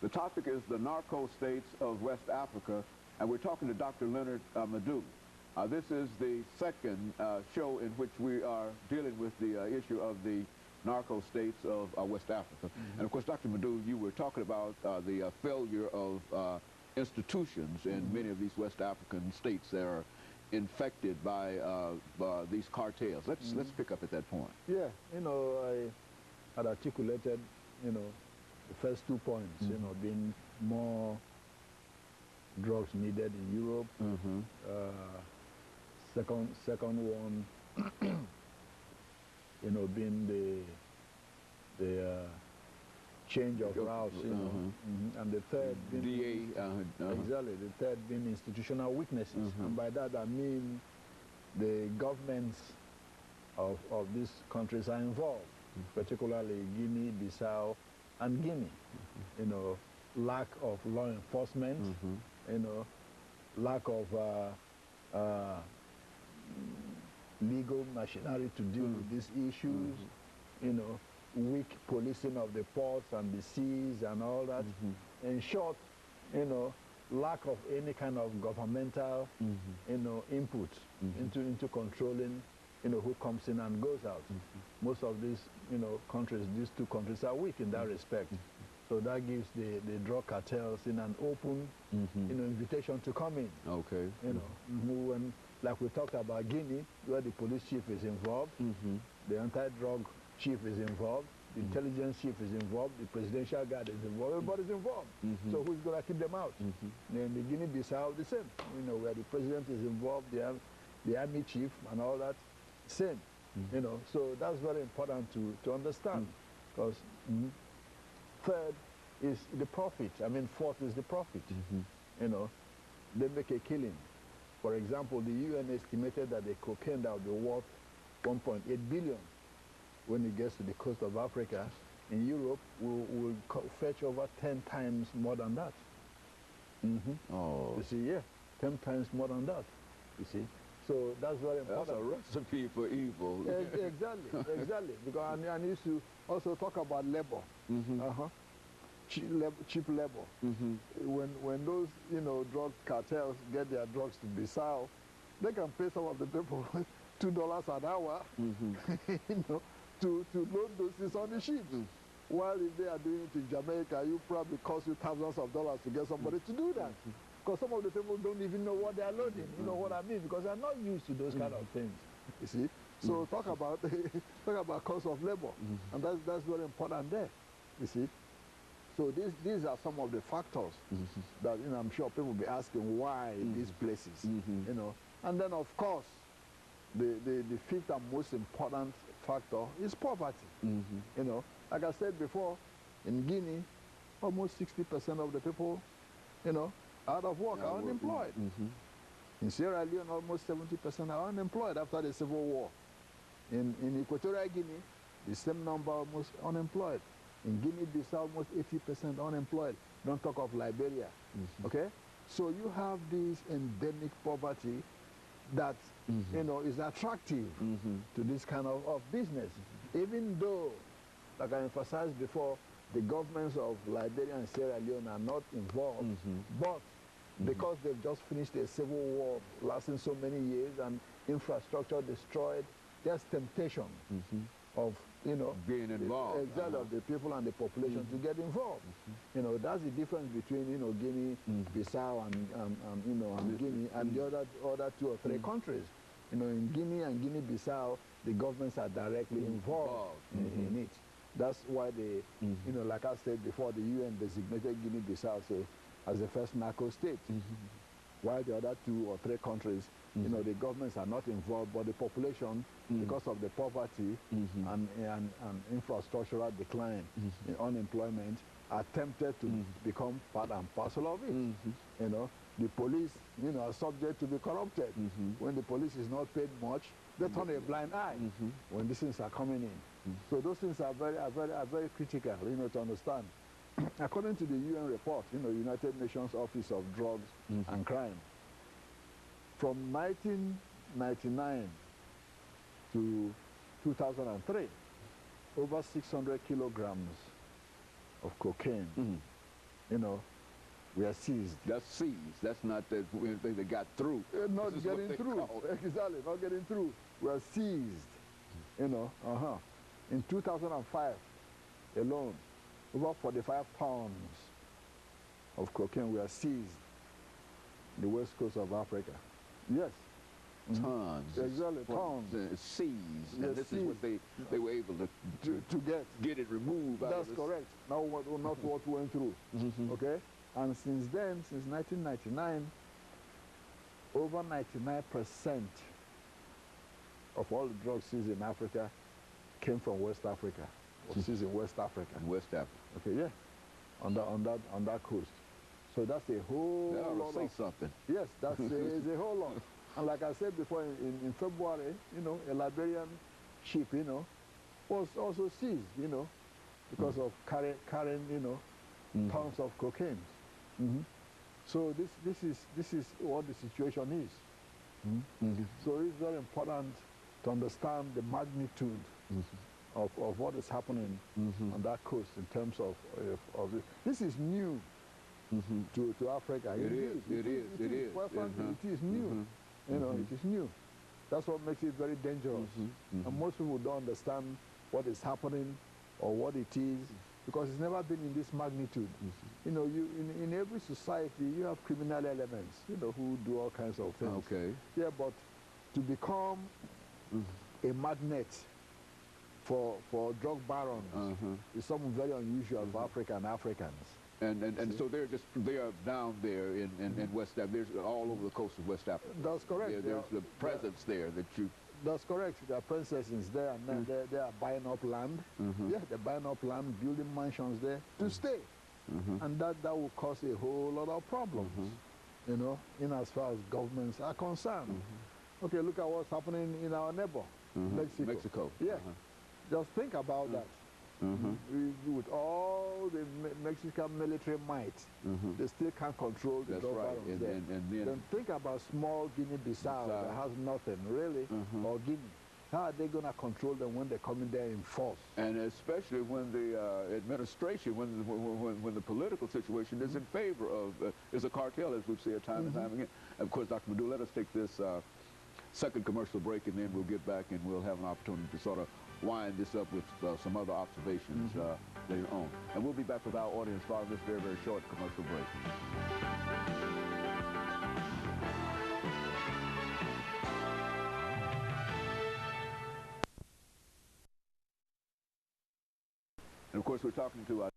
The topic is the narco states of West Africa, and we're talking to Dr. LMadu2. This is the second show in which we are dealing with the issue of the narco states of West Africa. And of course, Dr. LMadu2, you were talking about the failure of institutions in many of these West African states that are infected by these cartels. Let's pick up at that point. Yeah, I had articulated, the first 2 points, being more drugs needed in Europe. Second one, being the change of routes, and the third being exactly, the third being institutional weaknesses, and by that I mean the governments of these countries are involved, particularly Guinea, Bissau, and Guinea. Lack of law enforcement, lack of legal machinery to deal with these issues, weak policing of the ports and the seas and all that. In short, lack of any kind of governmental, input into controlling, who comes in and goes out. Most of these, countries, these two countries are weak in that respect. So that gives the drug cartels in an open, invitation to come in. Okay. When, like we talked about Guinea, where the police chief is involved, the anti-drug chief is involved, the intelligence chief is involved, the presidential guard is involved, everybody's involved. So who's going to keep them out? Then the Guinea-Bissau, the same. Where the president is involved, the army chief and all that, same. So that's very important to understand. Because third is the profit. Fourth is the profit. They make a killing. For example, the UN estimated that the cocaine that will be worth 1.8 billion when it gets to the coast of Africa. In Europe, will fetch over 10 times more than that. Oh. You see, yeah, 10 times more than that. You see. So that's very important. That's a recipe for evil. Exactly, exactly. Because I used to also talk about labor. Cheap labor. When those drug cartels get their drugs to Bissau, they can pay some of the people $2 an hour, to load those things on the ships. While if they are doing it in Jamaica, you probably cost you thousands of dollars to get somebody to do that. Because some of the people don't even know what they are loading. You know what I mean? Because they're not used to those kind of things. You see? So talk about cost of labor, and that's very important there. You see? So these are some of the factors that I'm sure people will be asking why these places. And then of course the fifth and most important factor is poverty. Like I said before, in Guinea, almost 60% of the people, out of work, are unemployed. In Sierra Leone, almost 70% are unemployed after the civil war. In Equatorial Guinea, the same number, almost unemployed. In Guinea-Bissau, almost 80% unemployed. Don't talk of Liberia. Okay? So you have this endemic poverty that is attractive to this kind of business. Even though, like I emphasized before, the governments of Liberia and Sierra Leone are not involved, but because they've just finished a civil war lasting so many years and infrastructure destroyed, there's temptation of being involved, exactly, of the people and the population to get involved. That's the difference between Guinea, Bissau, and Guinea and the other 2 or 3 countries. In Guinea and Guinea-Bissau, the governments are directly involved in it. That's why they, like I said before, the UN designated Guinea-Bissau as the first narco state. While the other 2 or 3 countries, the governments are not involved, but the population, because of the poverty and infrastructural decline, unemployment, are tempted to become part and parcel of it. The police, are subject to be corrupted. When the police is not paid much, they turn a blind eye when these things are coming in. So those things are very critical, to understand. According to the UN report, United Nations Office of Drugs and Crime, from 1999 to 2003, over 600 kilograms of cocaine you know, we are seized. That's seized. That's not that they got through. Not getting through. Exactly, not getting through. We are seized. You know, In 2005 alone, over 45 tons of cocaine were seized in the west coast of Africa. Yes. Tons. Exactly, tons. Seized. Yes, and this is what they were able to get it removed. That's correct. Now, not what went through. Okay? And since then, since 1999, over 99% of all the drugs seized in Africa came from West Africa, or seized in West Africa. West Africa. Okay, yeah, on that coast. So that's a whole that ought lot to say of, something. Yes, that's a whole lot. And like I said before, in February, you know, a Liberian ship, you know, was also seized, you know, because of carrying, you know, tons of cocaine. So this is what the situation is. So it's very important to understand the magnitude of what is happening on that coast in terms of it. This is new to Africa. It is. Quite frankly, it is new. You know, it is new. That's what makes it very dangerous. And most people don't understand what is happening or what it is, because it's never been in this magnitude. You know, in every society, you have criminal elements, you know, who do all kinds of things. Okay. Yeah, but to become a magnet for drug barons is something very unusual for African Africans. And so they are down there in West Africa. There's all over the coast of West Africa. That's correct. There's the presence there that you. That's correct. There are princesses there, and then they are buying up land. Yeah, they're buying up land, building mansions there to stay, and that will cause a whole lot of problems. You know, in as far as governments are concerned. Okay, look at what's happening in our neighbor, Mexico. Yeah, just think about that. With all the Mexican military might, they still can't control the drug barons there. And then think about small Guinea-Bissau that has nothing, really, or Guinea. How are they going to control them when they come in there in force? And especially when the administration, when the political situation is in favor of, is a cartel, as we've said time and time again. Of course, Dr. LMadu, let us take this second commercial break, and then we'll get back and we'll have an opportunity to sort of wind this up with some other observations later on. And we'll be back with our audience following this very, very short commercial break. And of course, we're talking to